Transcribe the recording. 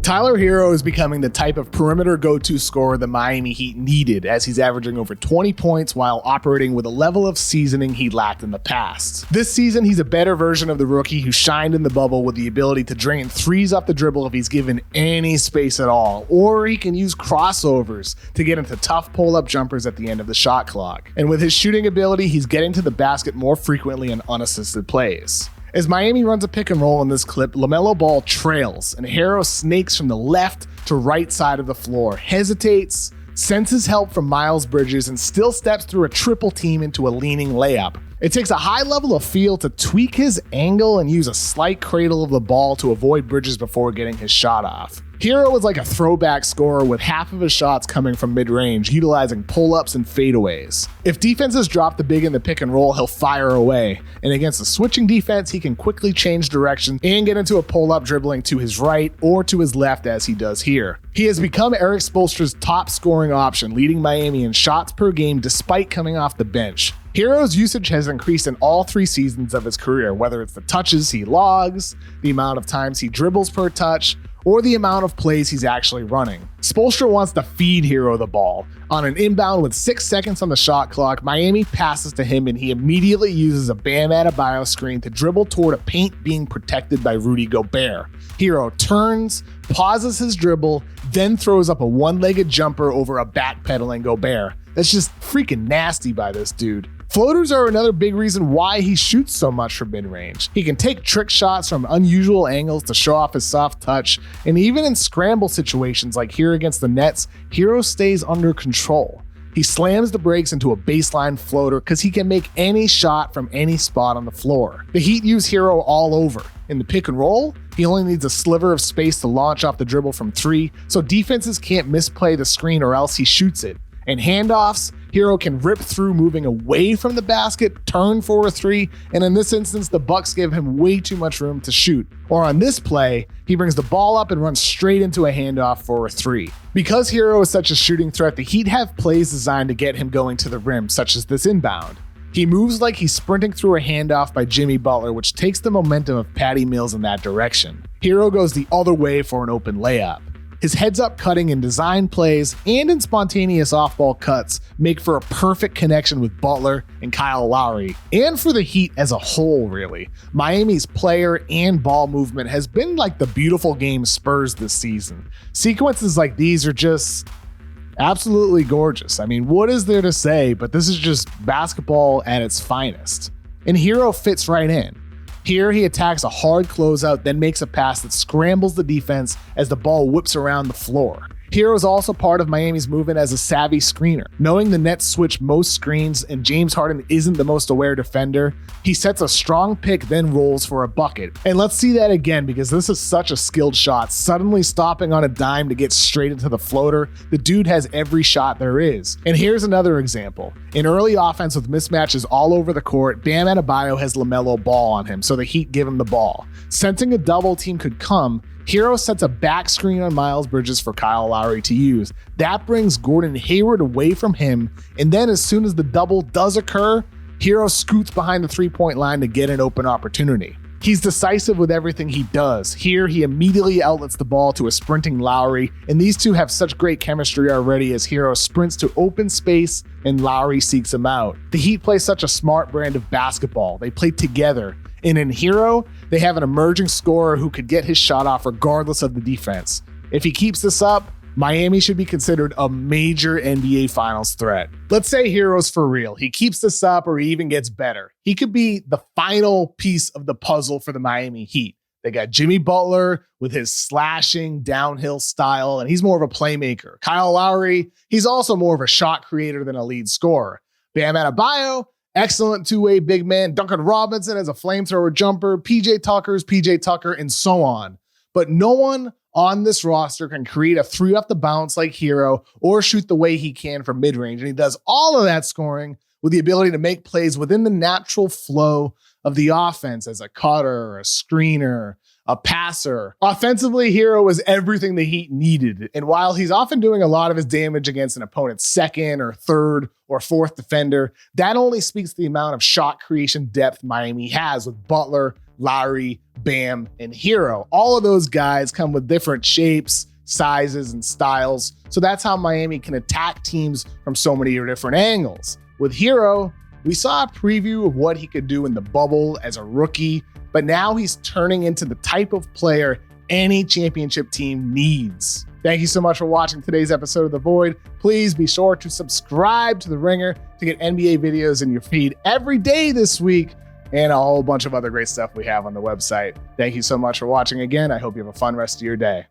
Tyler Herro is becoming the type of perimeter go-to scorer the Miami Heat needed, as he's averaging over 20 points while operating with a level of seasoning he lacked in the past. This season, he's a better version of the rookie who shined in the bubble with the ability to drain threes off the dribble if he's given any space at all, or he can use crossovers to get into tough pull-up jumpers at the end of the shot clock. And with his shooting ability, he's getting to the basket more frequently in unassisted plays. As Miami runs a pick and roll in this clip, LaMelo Ball trails, and Herro snakes from the left to right side of the floor, hesitates, senses help from Miles Bridges, and still steps through a triple team into a leaning layup. It takes a high level of feel to tweak his angle and use a slight cradle of the ball to avoid Bridges before getting his shot off. Herro is like a throwback scorer with half of his shots coming from mid-range, utilizing pull-ups and fadeaways. If defenses drop the big in the pick and roll, he'll fire away. And against a switching defense, he can quickly change direction and get into a pull-up dribbling to his right or to his left as he does here. He has become Erik Spoelstra's top scoring option, leading Miami in shots per game despite coming off the bench. Herro's usage has increased in all 3 seasons of his career, whether it's the touches he logs, the amount of times he dribbles per touch, or the amount of plays he's actually running. Spoelstra wants to feed Herro the ball. On an inbound with 6 seconds on the shot clock, Miami passes to him and he immediately uses a Bam Adebayo screen to dribble toward a paint being protected by Rudy Gobert. Herro turns, pauses his dribble, then throws up a one-legged jumper over a backpedaling Gobert. That's just freaking nasty by this dude. Floaters are another big reason why he shoots so much from mid-range. He can take trick shots from unusual angles to show off his soft touch, and even in scramble situations like here against the Nets, Herro stays under control. He slams the brakes into a baseline floater because he can make any shot from any spot on the floor. The Heat use Herro all over. In the pick and roll, he only needs a sliver of space to launch off the dribble from 3, so defenses can't misplay the screen or else he shoots it. And handoffs, Herro can rip through moving away from the basket, turn for a 3, and in this instance, the Bucks give him way too much room to shoot. Or on this play, he brings the ball up and runs straight into a handoff for a 3. Because Herro is such a shooting threat, the Heat have plays designed to get him going to the rim, such as this inbound. He moves like he's sprinting through a handoff by Jimmy Butler, which takes the momentum of Patty Mills in that direction. Herro goes the other way for an open layup. His heads-up cutting in design plays and in spontaneous off-ball cuts make for a perfect connection with Butler and Kyle Lowry, and for the Heat as a whole, really. Miami's player and ball movement has been like the beautiful game Spurs this season. Sequences like these are just absolutely gorgeous. I mean, what is there to say, but this is just basketball at its finest. And Herro fits right in. Here, he attacks a hard closeout, then makes a pass that scrambles the defense as the ball whips around the floor. Herro is also part of Miami's movement as a savvy screener. Knowing the Nets switch most screens and James Harden isn't the most aware defender, he sets a strong pick, then rolls for a bucket. And let's see that again because this is such a skilled shot. Suddenly stopping on a dime to get straight into the floater, the dude has every shot there is. And here's another example. In early offense with mismatches all over the court, Bam Adebayo has LaMelo Ball on him, so the Heat give him the ball. Sensing a double team could come, Herro sets a back screen on Miles Bridges for Kyle Lowry to use. That brings Gordon Hayward away from him, and then as soon as the double does occur, Herro scoots behind the three-point line to get an open opportunity. He's decisive with everything he does. Here, he immediately outlets the ball to a sprinting Lowry, and these two have such great chemistry already as Herro sprints to open space and Lowry seeks him out. The Heat play such a smart brand of basketball. They play together. And in Herro, they have an emerging scorer who could get his shot off regardless of the defense. If he keeps this up, Miami should be considered a major NBA Finals threat. Let's say Herro's for real. He keeps this up or he even gets better. He could be the final piece of the puzzle for the Miami Heat. They got Jimmy Butler with his slashing downhill style, and he's more of a playmaker. Kyle Lowry, he's also more of a shot creator than a lead scorer. Bam Adebayo, excellent two-way big man. Duncan Robinson as a flamethrower jumper. PJ Tucker's PJ Tucker, and so on. But no one on this roster can create a 3 off the bounce like Herro or shoot the way he can from mid-range. And he does all of that scoring with the ability to make plays within the natural flow of the offense as a cutter, a screener, a passer. Offensively, Herro is everything the Heat needed. And while he's often doing a lot of his damage against an opponent's second or third or fourth defender, that only speaks to the amount of shot creation depth Miami has with Butler, Lowry, Bam, and Herro. All of those guys come with different shapes, sizes, and styles. So that's how Miami can attack teams from so many different angles. With Herro, we saw a preview of what he could do in the bubble as a rookie, but now he's turning into the type of player any championship team needs. Thank you so much for watching today's episode of The Void. Please be sure to subscribe to The Ringer to get NBA videos in your feed every day this week and a whole bunch of other great stuff we have on the website. Thank you so much for watching again. I hope you have a fun rest of your day.